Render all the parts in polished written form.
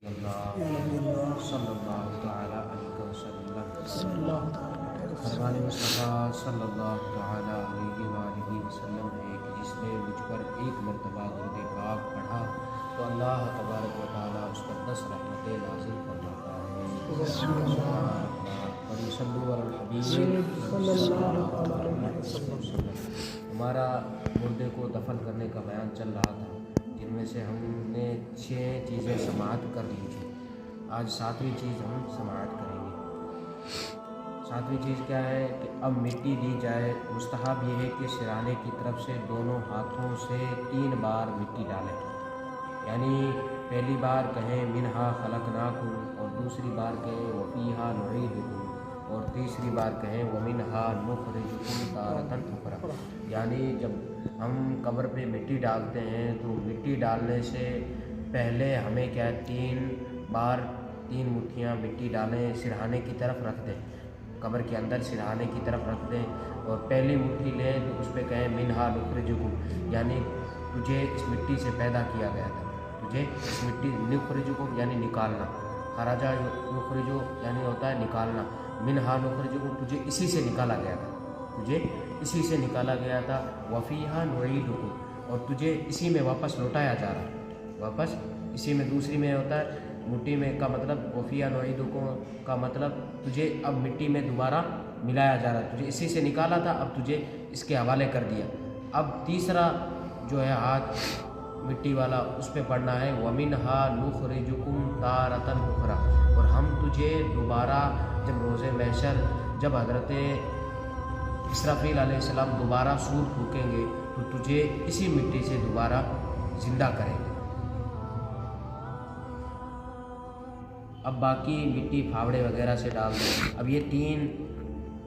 सल्लल्लाहु ताला अलैहि वसल्लम फरमान मुस्तफ़ा सल्लल्लाहु ताला अलैहि वसल्लम है कि जिसने मुझ पर एक मरतबा दुरूद पाक पढ़ा तो अल्लाह तबारक व तआला उस पर 10 रहमतें नाज़िल फरमाता है। हमारा मुर्दे को दफन करने का बयान चल रहा था, जिनमें से हमने 6 चीज़ें समाअत कर ली थी। आज 7वीं चीज़ हम समाअत करेंगे। 7वीं चीज़ क्या है कि अब मिट्टी दी जाए। मुस्तहब ये है कि सिराने की तरफ से दोनों हाथों से 3 बार मिट्टी डालें, यानी पहली बार कहें मिन्हा खलकनाकुम, और दूसरी बार कहें वफ़ीहा नुईदुकुम, और तीसरी बार कहें वमिन्हा नुखरिजुकुम तारतन उखरा। यानी जब हम कब्र पे मिट्टी डालते हैं तो मिट्टी डालने से पहले हमें क्या 3 बार 3 मुट्ठियाँ मिट्टी डालें, सिरहाने की तरफ रख दें, कब्र के अंदर सिरहाने की तरफ रख दें, और पहली मुट्ठी लें तो उस पर कहें मिन्हा नुखरिजुकुम, यानी तुझे इस मिट्टी से पैदा किया गया था, तुझे इस मिट्टी नुखरिजुकुम यानी निकालना, खराजा नुखरिजु यानी होता है निकालना, मिन्हा नुखरिजुकुम तुझे इसी से निकाला गया था, तुझे इसी से निकाला गया था, वफ़ीहा नुईदुकुम और तुझे इसी में वापस लौटाया जा रहा है, वापस इसी में। दूसरी में होता है मिट्टी में का मतलब वफ़ीहा नुईदुकुम का मतलब तुझे अब मिट्टी में दोबारा मिलाया जा रहा है, तुझे इसी से निकाला था, अब तुझे इसके हवाले कर दिया। अब तीसरा जो है हाथ मिट्टी वाला, उस पे पढ़ना है वमिन्हा नुखरिजुकुम तारतन उखरा, और हम तुझे दोबारा जब रोज़े महशर जब हज़रत इसराफील अलैहिस्सलाम दोबारा सूर फूकेंगे तो तुझे इसी मिट्टी से दोबारा ज़िंदा करेंगे। अब बाकी मिट्टी फावड़े वगैरह से डाल दें। अब ये 3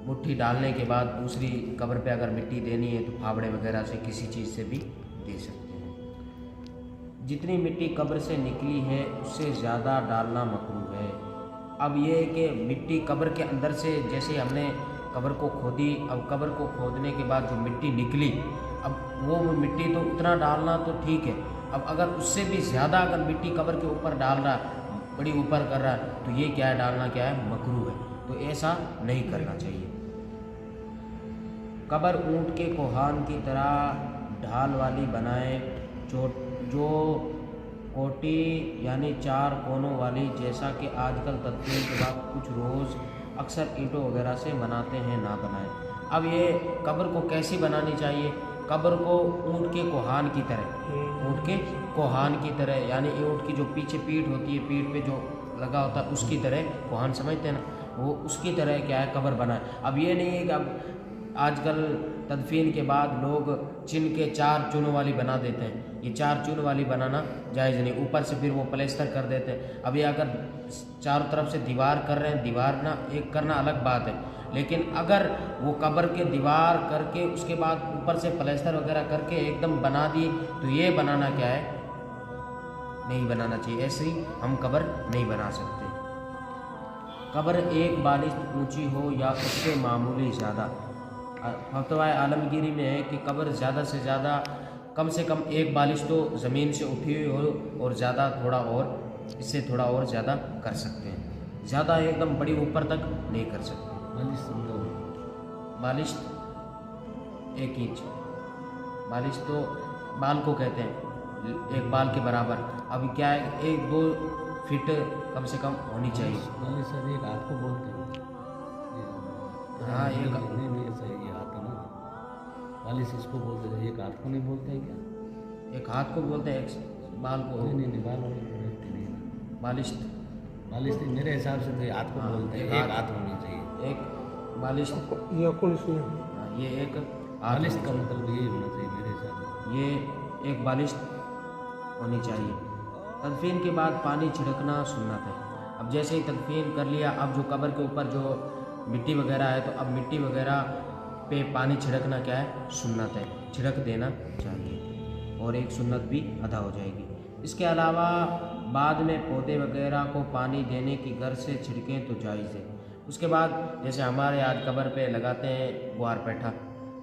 मुट्ठी डालने के बाद दूसरी कब्र पे अगर मिट्टी देनी है तो फावड़े वगैरह से किसी चीज़ से भी दे सकते हैं। जितनी मिट्टी कब्र से निकली है उससे ज़्यादा डालना मकरूह है। अब ये है कि मिट्टी कब्र के अंदर से जैसे हमने कब्र को खोदी, अब कब्र को खोदने के बाद जो मिट्टी निकली, अब वो मिट्टी तो उतना डालना तो ठीक है। अब अगर उससे भी ज़्यादा अगर मिट्टी कब्र के ऊपर डाल रहा, बड़ी ऊपर कर रहा है, तो ये क्या है, डालना क्या है, मकरूह है। तो ऐसा नहीं करना चाहिए। कब्र ऊँट के कोहान की तरह ढाल वाली बनाएं, जो कोटी यानी 4 कोनों वाली, जैसा कि आजकल तदफीन के बाद कुछ रोज़ अक्सर ईंटों वगैरह से बनाते हैं, ना बनाएं। अब ये कब्र को कैसी बनानी चाहिए, कब्र को ऊँट के कोहान की तरह, ऊँट के कोहान की तरह, यानी ऊँट की जो पीछे पीठ होती है, पीठ पे जो लगा होता है उसकी तरह, कोहान समझते हैं ना, वो उसकी तरह क्या है कब्र बनाए। अब ये नहीं है कि अब आजकल तदफीन के बाद लोग चिन के 4 चूनों वाली बना देते हैं, ये 4 चून वाली बनाना जायज़ नहीं, ऊपर से फिर वो प्लेस्टर कर देते हैं। अब ये अगर चारों तरफ से दीवार कर रहे हैं, दीवार ना एक करना अलग बात है, लेकिन अगर वो कब्र के दीवार करके उसके बाद ऊपर से प्लेस्टर वगैरह करके एकदम बना दी, तो ये बनाना क्या है, नहीं बनाना चाहिए। ऐसे ही हम कब्र नहीं बना सकते। कब्र 1 बालिश ऊंची हो या उससे मामूली ज़्यादा। फतवा आलमगीरी में है कि कब्र ज़्यादा से ज़्यादा कम से कम 1 बालिश तो ज़मीन से उठी हुई हो, और ज़्यादा थोड़ा और इससे थोड़ा और ज़्यादा कर सकते हैं, ज़्यादा एकदम बड़ी ऊपर तक नहीं कर सकते। बालिश 1 इंच, बालिश तो बाल को कहते हैं, 1 बाल के बराबर। अभी क्या है, 1-2 फीट कम से कम होनी चाहिए। सर एक हाथ को बोलते हैं, हाँ एक नहीं सही, ये हाथ है ना, बालिश इसको बोलते हैं, एक हाथ को नहीं बोलते हैं क्या? एक हाथ को बोलते हैं, एक बाल को नहीं बाल वाले बोलते नहीं, बालिश बालिश नहीं, मेरे हिसाब से तो ये हाथ को बोलते हैं, एक हाथ होनी चाहिए। एक बालिश, ये एक बालिश का मतलब यही होना चाहिए मेरे हिसाब से, ये एक बालिश होनी चाहिए। तदफीन के बाद पानी छिड़कना सुन्नत है। अब जैसे ही तदफीन कर लिया, अब जो कब्र के ऊपर जो मिट्टी वगैरह है, तो अब मिट्टी वगैरह पे पानी छिड़कना क्या है, सुन्नत है, छिड़क देना चाहिए, और एक सुन्नत भी अदा हो जाएगी। इसके अलावा बाद में पौधे वगैरह को पानी देने की गर्ज से छिड़कें तो जायज़ है। उसके बाद जैसे हमारे आज कब्र पे लगाते हैं ग्वार पैठा,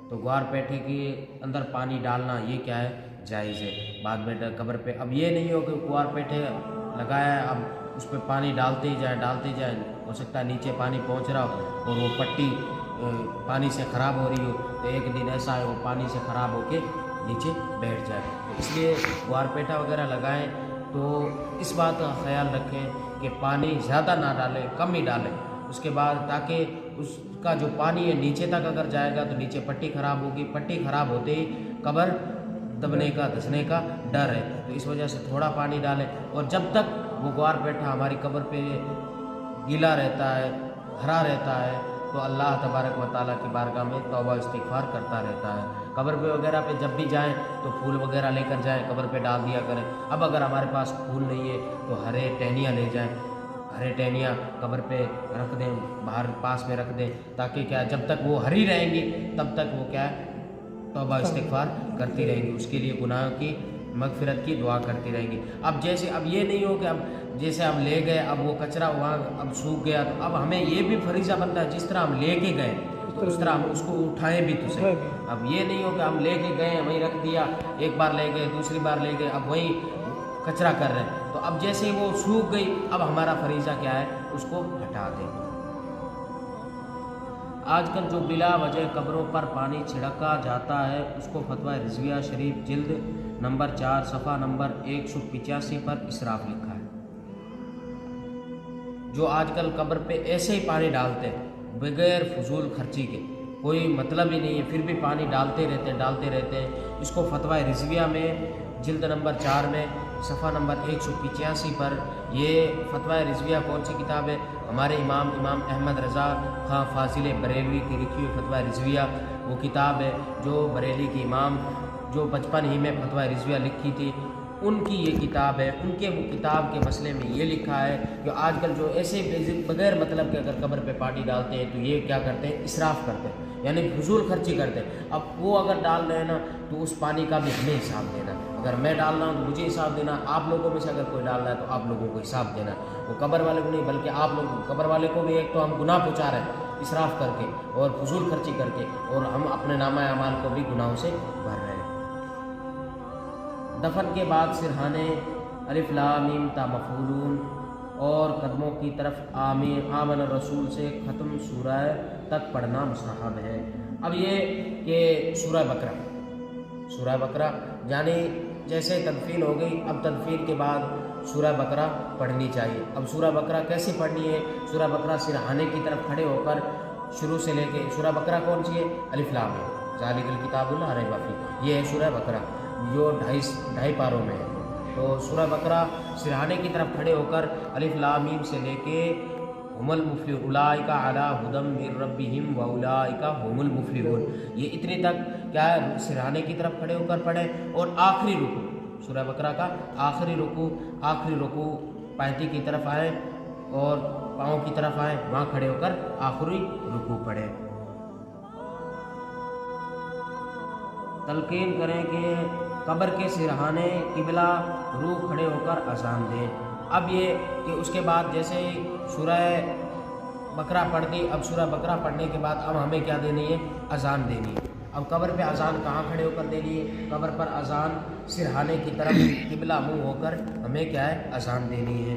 तो ग्वार पैठे के अंदर पानी डालना ये क्या है, जायज़ है। बाद में कब्र पे अब ये नहीं हो कि ग्वार पैठे लगाया है, अब उस पर पानी डालते ही जाएं, हो सकता है नीचे पानी पहुंच रहा हो और वो पट्टी पानी से ख़राब हो रही हो, तो एक दिन ऐसा है वो पानी से ख़राब होके नीचे बैठ जाए। इसलिए ग्वारपेठा वगैरह लगाएं तो इस बात का ख्याल रखें कि पानी ज़्यादा ना डालें, कम ही डालें। उसके बाद ताकि उसका जो पानी है नीचे तक अगर जाएगा तो नीचे पट्टी ख़राब होगी, पट्टी ख़राब होते ही कब्र दबने का धंसने का डर है, तो इस वजह से थोड़ा पानी डालें। और जब तक वो ग्वारपेठा हमारी कब्र पे गीला रहता है, हरा रहता है, तो अल्लाह तबारक व तआला की बारगाह में तौबा इस्तिग़फ़ार करता रहता है। कब्र पे वगैरह पे जब भी जाएं तो फूल वगैरह लेकर जाएं, कब्र पे डाल दिया करें। अब अगर हमारे पास फूल नहीं है तो हरे टहनियाँ ले जाएं, हरे टहनियाँ कब्र पे रख दें, बाहर पास में रख दें, ताकि क्या जब तक वो हरी रहेंगी तब तक वो क्या है तौबा इस्तिग़फ़ार करती रहेंगी, उसके लिए गुनाहों की मग़फ़िरत की दुआ करती रहेंगी। अब जैसे अब ये नहीं हो कि अब जैसे हम ले गए, अब वो कचरा वहाँ अब सूख गया, तो अब हमें ये भी फरीज़ा बनता है जिस तरह हम ले के गए तो उस तरह हम उसको उठाएं भी तो सही। अब ये नहीं हो कि हम ले के गए वहीं रख दिया, एक बार ले गए दूसरी बार ले गए, अब वहीं कचरा कर रहे हैं, तो अब जैसे वो सूख गई अब हमारा फरीज़ा क्या है उसको हटा दें। आजकल जो बिला वजह कब्रों पर पानी छिड़का जाता है उसको फतवा रिज़विया शरीफ जिल्द नंबर 4 सफ़ा नंबर 185 पर इसराफ लिखा है। जो आजकल कब्र पे ऐसे ही पानी डालते हैं बगैर फजूल खर्ची के, कोई मतलब ही नहीं है, फिर भी पानी डालते रहते हैं। इसको फतवा रिज़विया में जिल्द नंबर 4 में सफ़ा नंबर 185 पर, ये फतवा रिज़विया कौन सी किताब है? हमारे इमाम अहमद रज़ा खां फाजिल बरेलवी की लिखी हुई फतवा रिज़विया वो किताब है जो बरेली के इमाम जो बचपन ही में फतवा रिज़विया लिखी थी उनकी ये किताब है। उनके किताब के मसले में ये लिखा है कि आजकल जो ऐसे बगैर मतलब के अगर कब्र पे पानी डालते हैं तो ये क्या करते हैं इसराफ़ करते हैं, यानी फजूल खर्ची करते हैं। अब वो अगर डाल रहे हैं ना तो उस पानी का भी हमें हिसाब देना, अगर मैं डाल रहा हूँ तो मुझे हिसाब देना, आप लोगों में से अगर कोई डाल रहा है तो आप लोगों को हिसाब देना। वो कब्र वाले को नहीं बल्कि आप लोग कब्र वाले को भी एक तो हम गुनाह पहुँचा रहे हैं इसराफ़ करके और फजूल खर्ची करके, और हम अपने नामा अमाल को भी गुनाहों से भर रहे हैं। दफन के बाद सिरहाने अलिफ लाम मीम ता मफूलून और कदमों की तरफ आमीन आमन रसूल से ख़त्म सूरह तक पढ़ना मुस्तहब है। अब ये कि सूरह बकरा यानी जैसे तदफीन हो गई, अब तदफीन के बाद सूरह बकरा पढ़नी चाहिए। अब सूरह बकरा कैसे पढ़नी है? सूरह बकरा सिरहाने की तरफ खड़े होकर शुरू से लेके, सूरह बकरा कौन सी है? अलिफ लाम है, ज़ालिकल किताबुल ला रैब फीह, ये है सूरह बकरा जो 2.5 पारों में है। तो सूरह बकरा सिरहाने की तरफ खड़े होकर अलिफ लाम मीम से लेके हुमुल मुफ्लिहून उलाइका अला हुदम मिर रब्बिहिम व उलाइका हुमुल मुफ्लिहून, ये इतने तक क्या है सिरहाने की तरफ खड़े होकर पढ़ें। और आखिरी रुकू सूरह बकरा का आखिरी रुकू पैंती की तरफ आए और पाँव की तरफ आए, वहाँ खड़े होकर आखिरी रुकू पढ़ें। तलकीन करें कि कब्र के सिरहाने किबला रूह खड़े होकर अजान दें। अब ये कि उसके बाद जैसे सूरह बकरा पढ़ दी, अब सूरह बकरा पढ़ने के बाद अब हमें क्या देनी है? अजान देनी है। अब कब्र पे अजान कहाँ खड़े होकर देनी है? कब्र पर अजान सिरहाने की तरफ किबला मुँह होकर हमें क्या है? अजान देनी है।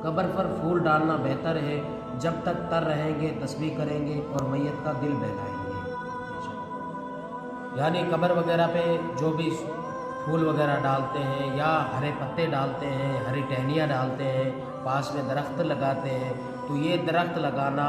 कब्र पर फूल डालना बेहतर है, जब तक तर रहेंगे तस्बीह करेंगे और मैयत का दिल बहलाएंगे। यानी कब्र वगैरह पे जो भी फूल वगैरह डालते हैं या हरे पत्ते डालते हैं, हरी टहनियाँ डालते हैं, पास में दरख्त लगाते हैं, तो ये दरख्त लगाना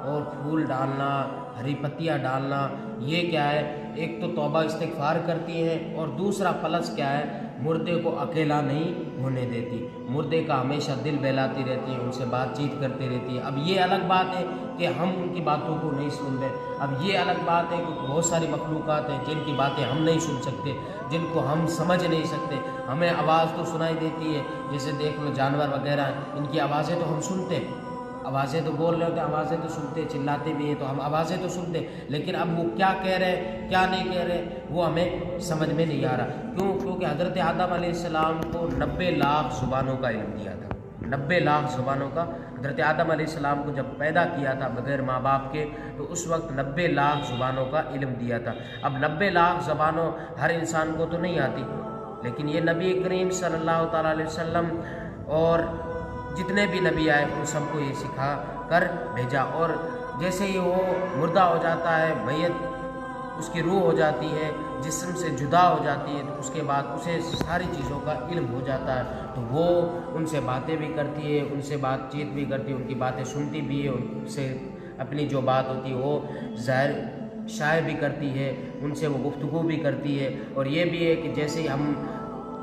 और फूल डालना, हरी पत्तियाँ डालना, ये क्या है? एक तो तौबा इस्तिग़फ़ार करती हैं और दूसरा प्लस क्या है? मुर्दे को अकेला नहीं होने देती, मुर्दे का हमेशा दिल बहलाती रहती है, उनसे बातचीत करती रहती है। अब ये अलग बात है कि हम उनकी बातों को नहीं सुन रहे, अब ये अलग बात है कि बहुत सारी मखलूक़ात हैं जिनकी बातें हम नहीं सुन सकते, जिनको हम समझ नहीं सकते। हमें आवाज़ तो सुनाई देती है, जैसे देख लो जानवर वगैरह, इनकी आवाज़ें तो हम सुनते हैं, आवाज़ें तो बोल रहे होते, आवाज़ें तो सुनते, चिल्लाते भी हैं तो हम आवाज़ें तो सुनते, लेकिन अब वो क्या कह रहे हैं क्या नहीं कह रहे वो हमें समझ में नहीं आ रहा। क्यों? क्योंकि हज़रत आदम अलैहिस्सलाम को 90 लाख ज़ुबानों का इल्म दिया था, 90 लाख ज़ुबानों का। हज़रत आदम अलैहिस्सलाम को जब पैदा किया था बग़ैर माँ बाप के, तो उस वक्त 90 लाख ज़ुबानों का इल्म दिया था। अब 90 लाख ज़ुबानों हर इंसान को तो नहीं आती, लेकिन ये नबी करीम सल्लल्लाहु अलैहि वसल्लम और جتنے بھی نبی آئے ان سب کو یہ سکھا کر بھیجا، اور جیسے ہی وہ مردہ ہو جاتا ہے، میت اس کی روح ہو جاتی ہے، جسم سے جدا ہو جاتی ہے، تو اس کے بعد اسے ساری چیزوں کا علم ہو جاتا ہے، تو وہ ان سے باتیں بھی کرتی ہے، ان سے بات چیت بھی کرتی ہے، ان کی باتیں سنتی بھی ہے، ان سے اپنی جو بات ہوتی ہے وہ ظاہر شائع بھی کرتی ہے، ان سے وہ گفتگو بھی کرتی ہے، اور یہ بھی ہے کہ جیسے ہی ہم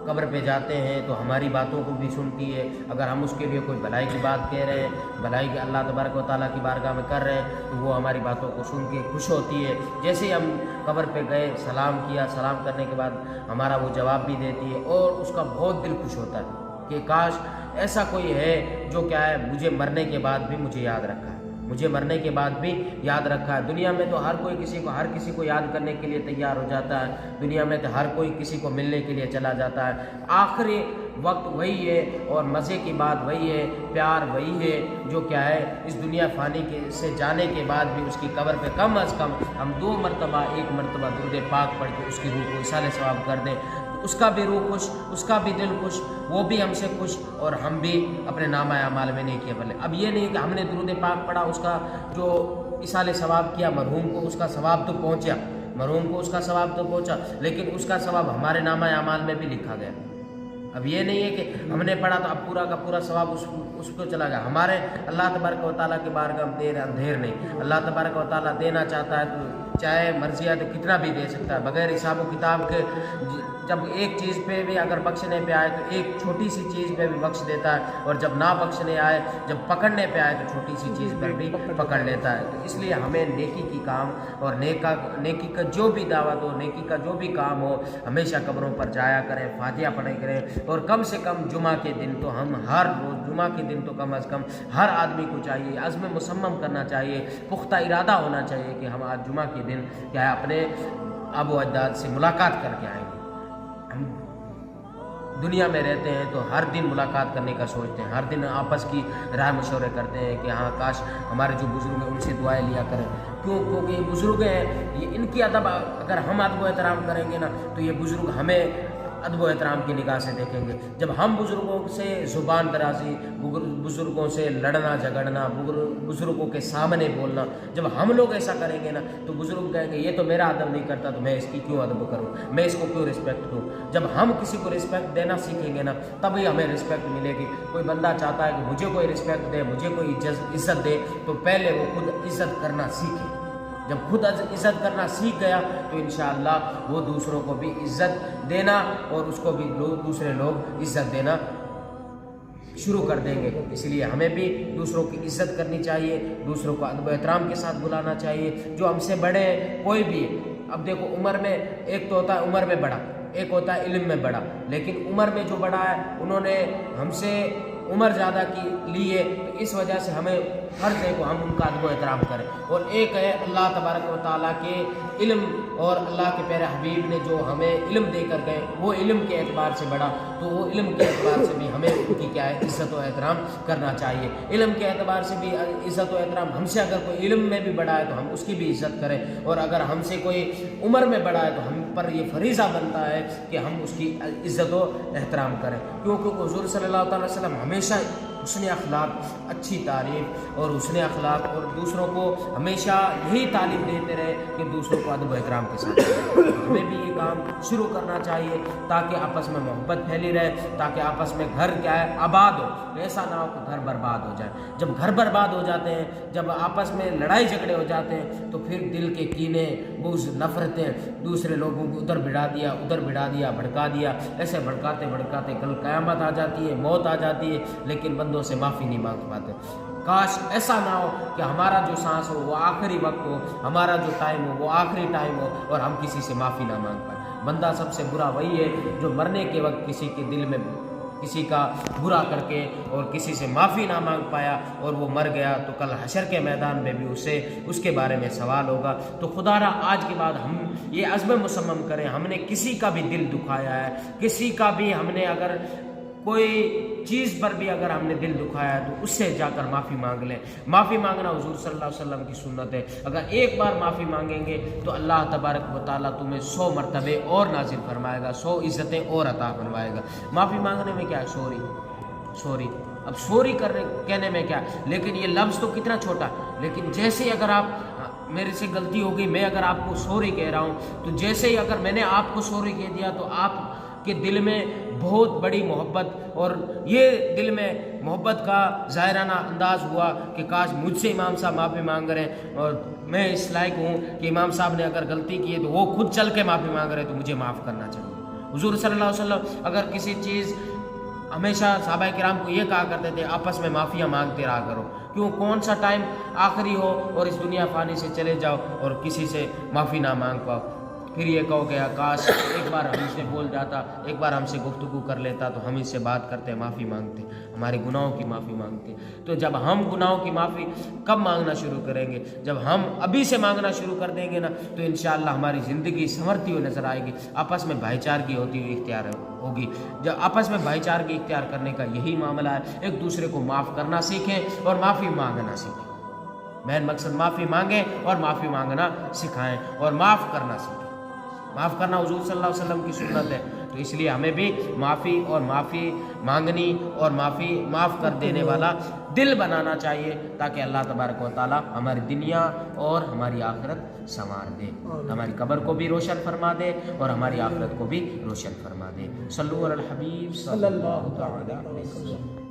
قبر پہ جاتے ہیں تو ہماری باتوں کو بھی سنتی ہے، اگر ہم اس کے لیے کوئی بھلائی کی بات کہہ رہے ہیں، بھلائی کے اللہ تبارک و تعالیٰ کی بارگاہ میں کر رہے ہیں، تو وہ ہماری باتوں کو سن کے خوش ہوتی ہے۔ جیسے ہی ہم قبر پہ گئے، سلام کیا، سلام کرنے کے بعد ہمارا وہ جواب بھی دیتی ہے، اور اس کا بہت دل خوش ہوتا ہے کہ کاش ایسا کوئی ہے جو کیا ہے مجھے مرنے کے بعد بھی مجھے یاد رکھا ہے، مجھے مرنے کے بعد بھی یاد رکھا ہے۔ دنیا میں تو ہر کسی کو یاد کرنے کے لیے تیار ہو جاتا ہے، دنیا میں تو ہر کوئی کسی کو ملنے کے لیے چلا جاتا ہے، آخری وقت وہی ہے، اور مزے کی بات وہی ہے، پیار وہی ہے جو کیا ہے اس دنیا فانی سے جانے کے بعد بھی اس کی قبر پہ کم از کم ہم 2 مرتبہ 1 مرتبہ درود پاک پڑھ کے اس کی روح کو ایصال ثواب کر دیں، اس کا بھی روح خوش، اس کا بھی دل خوش، وہ بھی ہم سے خوش، اور ہم بھی اپنے نامہ اعمال میں نیکیاں بھرے۔ اب یہ نہیں کہ ہم نے درود پاک پڑھا، اس کا جو ایصال ثواب کیا، مرحوم کو اس کا ثواب تو پہنچا، مرحوم کو اس کا ثواب تو پہنچا، لیکن اس کا ثواب ہمارے نامہ اعمال میں بھی لکھا گیا۔ اب یہ نہیں ہے کہ ہم نے پڑھا تو اب پورا کا پورا ثواب اس کو چلا گیا، ہمارے اللہ تبارک و تعالیٰ کے بارگاہ میں دیر اندھیر نہیں، اللہ تبارک و تعالیٰ دینا چاہتا ہے تو چاہے مرضی ہے تو کتنا بھی دے سکتا ہے، بغیر حساب و کتاب کے۔ جب ایک چیز پہ بھی اگر بخشنے پہ آئے تو ایک چھوٹی سی چیز پہ بھی بخش دیتا ہے، اور جب نہ بخشنے آئے، جب پکڑنے پہ آئے تو چھوٹی سی چیز پر بھی پکڑ لیتا ہے۔ تو اس لیے ہمیں نیکی کی کام اور نیکی کا جو بھی دعوت ہو، نیکی کا جو بھی کام ہو، ہمیشہ قبروں پر جایا کریں، فاتحہ پڑھا کریں، اور کم سے کم جمعہ کے دن تو ہم ہر روز جمعہ کے دن تو کم از کم ہر آدمی کو چاہیے، عزم مصمم کرنا چاہیے، پختہ ارادہ ہونا چاہیے کہ ہم آج جمعہ کے دن کیا ہے اپنے آب و اجداد سے ملاقات کر کے آئیں گے۔ ہم دنیا میں رہتے ہیں تو ہر دن ملاقات کرنے کا سوچتے ہیں، ہر دن آپس کی رائے مشورے کرتے ہیں کہ ہاں کاش ہمارے جو بزرگ ہیں ان سے دعائیں لیا کریں، کیونکہ یہ بزرگ ہیں، یہ ان کی ادب اگر ہم ادب و احترام کریں گے نا تو یہ بزرگ ہمیں ادب و احترام کی نگاہ سے دیکھیں گے۔ جب ہم بزرگوں سے زبان درازی، بزرگوں سے لڑنا جھگڑنا، بزرگوں کے سامنے بولنا، جب ہم لوگ ایسا کریں گے نا تو بزرگ کہیں گے یہ تو میرا ادب نہیں کرتا تو میں اس کی کیوں ادب کروں، میں اس کو کیوں رسپیکٹ دوں۔ جب ہم کسی کو رسپیکٹ دینا سیکھیں گے نا تبھی ہمیں رسپیکٹ ملے گی۔ کوئی بندہ چاہتا ہے کہ مجھے کوئی رسپیکٹ دے، مجھے کوئی عزت دے، تو پہلے وہ خود عزت کرنا سیکھے۔ جب خود عزت کرنا سیکھ گیا تو انشاءاللہ وہ دوسروں کو بھی عزت دینا اور اس کو بھی دوسرے لوگ عزت دینا شروع کر دیں گے۔ اس لیے ہمیں بھی دوسروں کی عزت کرنی چاہیے، دوسروں کو ادب و احترام کے ساتھ بلانا چاہیے، جو ہم سے بڑے ہیں کوئی بھی۔ اب دیکھو عمر میں ایک تو ہوتا ہے عمر میں بڑا، ایک ہوتا ہے علم میں بڑا، لیکن عمر میں جو بڑا ہے انہوں نے ہم سے عمر زیادہ کی لی ہے، تو اس وجہ سے ہمیں فرض ہے کہ ہم ان کا ادب و احترام کریں۔ اور ایک ہے اللہ تبارک و تعالیٰ کے علم، اور اللہ کے پیارے حبیب نے جو ہمیں علم دے کر گئے وہ علم کے اعتبار سے بڑا، تو وہ علم کے اعتبار سے بھی ہمیں ان کی کیا ہے عزت و احترام کرنا چاہیے۔ علم کے اعتبار سے بھی عزت و احترام، ہم سے اگر کوئی علم میں بھی بڑا ہے تو ہم اس کی بھی عزت کریں، اور اگر ہم سے کوئی عمر میں بڑا ہے تو ہم پر یہ فریضہ بنتا ہے کہ ہم اس کی عزت و احترام کریں، کیونکہ حضور صلی اللہ تعالی وسلم ہمیشہ حسن اخلاق، اچھی تعریف اور حسن اخلاق، اور دوسروں کو ہمیشہ یہی تعلیم دیتے رہے کہ دوسروں کو ادب و احترام کے ساتھ ہمیں بھی یہ کام شروع کرنا چاہیے تاکہ آپس میں محبت پھیلی رہے، تاکہ آپس میں گھر کیا ہے آباد ہو، ایسا نہ ہو کہ گھر برباد ہو جائے۔ جب گھر برباد ہو جاتے ہیں، جب آپس میں لڑائی جھگڑے ہو جاتے ہیں تو پھر دل کے کینے، بغض، نفرتیں، دوسرے لوگوں کو ادھر بڑھا دیا، بھڑکا دیا، ایسے بھڑکاتے بھڑکاتے کل قیامت آ جاتی ہے، موت آ جاتی ہے، لیکن بندوں سے معافی نہیں مانگ پاتے۔ کاش ایسا نہ ہو کہ ہمارا جو سانس ہو وہ آخری وقت ہو، ہمارا جو ٹائم ہو وہ آخری ٹائم ہو اور ہم کسی سے معافی نہ مانگ پائیں۔ بندہ سب سے برا وہی ہے جو مرنے کے وقت کسی کے دل میں کسی کا برا کر کے اور کسی سے معافی نہ مانگ پایا اور وہ مر گیا، تو کل حشر کے میدان میں بھی اس کے بارے میں سوال ہوگا۔ تو خدا را آج کے بعد ہم یہ عزم مصمم کریں، ہم نے کسی کا بھی دل دکھایا ہے، کسی کا بھی ہم نے اگر کوئی چیز پر بھی اگر ہم نے دل دکھایا ہے تو اس سے جا کر معافی مانگ لیں۔ معافی مانگنا حضور صلی اللہ علیہ وسلم کی سنت ہے، اگر ایک بار معافی مانگیں گے تو اللہ تبارک و تعالیٰ تمہیں 100 مرتبے اور نازل فرمائے گا، 100 عزتیں اور عطا فرمائے گا۔ معافی مانگنے میں کیا ہے؟ سوری اب سوری کہنے میں کیا، لیکن یہ لفظ تو کتنا چھوٹا، لیکن جیسے ہی اگر آپ میرے سے غلطی ہو گئی، میں اگر آپ کو سوری کہہ رہا ہوں، تو جیسے ہی اگر میں نے آپ کو سوری کہہ دیا تو آپ کے دل میں بہت بڑی محبت، اور یہ دل میں محبت کا ظاہرانہ انداز ہوا کہ کاش مجھ سے امام صاحب معافی مانگ رہے ہیں، اور میں اس لائق ہوں کہ امام صاحب نے اگر غلطی کی ہے تو وہ خود چل کے معافی مانگ رہے ہیں، تو مجھے معاف کرنا چاہیے۔ حضور صلی اللہ علیہ وسلم اگر کسی چیز، ہمیشہ صحابہ کرام کو یہ کہا کرتے تھے آپس میں معافیاں مانگتے رہا کرو، کیوں کون سا ٹائم آخری ہو اور اس دنیا فانی سے چلے جاؤ اور کسی سے معافی نہ مانگ پاؤ، پھر یہ کہو کہ کاش ایک بار ہم سے بول جاتا، ایک بار ہم سے گفتگو کر لیتا تو ہم اس سے بات کرتے، معافی مانگتے، ہمارے گناہوں کی معافی مانگتے۔ تو جب ہم گناہوں کی معافی کب مانگنا شروع کریں گے؟ جب ہم ابھی سے مانگنا شروع کر دیں گے نا، تو انشاءاللہ ہماری زندگی سنورتی ہوئی نظر آئے گی، آپس میں بھائی چارگی ہوتی ہوئی اختیار ہوگی۔ جب آپس میں بھائی چارگی اختیار کرنے کا یہی معاملہ ہے، ایک دوسرے کو معاف کرنا سیکھیں اور معافی مانگنا سیکھیں۔ مین مقصد معافی مانگیں اور معافی مانگنا سکھائیں اور معاف کرنا سیکھیں۔ معاف کرنا حضور صلی اللہ علیہ وسلم کی سنت ہے، تو اس لیے ہمیں بھی معافی اور معافی مانگنی اور معاف کر دینے والا دل بنانا چاہیے، تاکہ اللہ تبارک و تعالی ہماری دنیا اور ہماری آخرت سنوار دے، ہماری قبر کو بھی روشن فرما دے اور ہماری آخرت کو بھی روشن فرما دے۔ صلو علی الحبیب صلی اللہ تعالی علیہ وسلم۔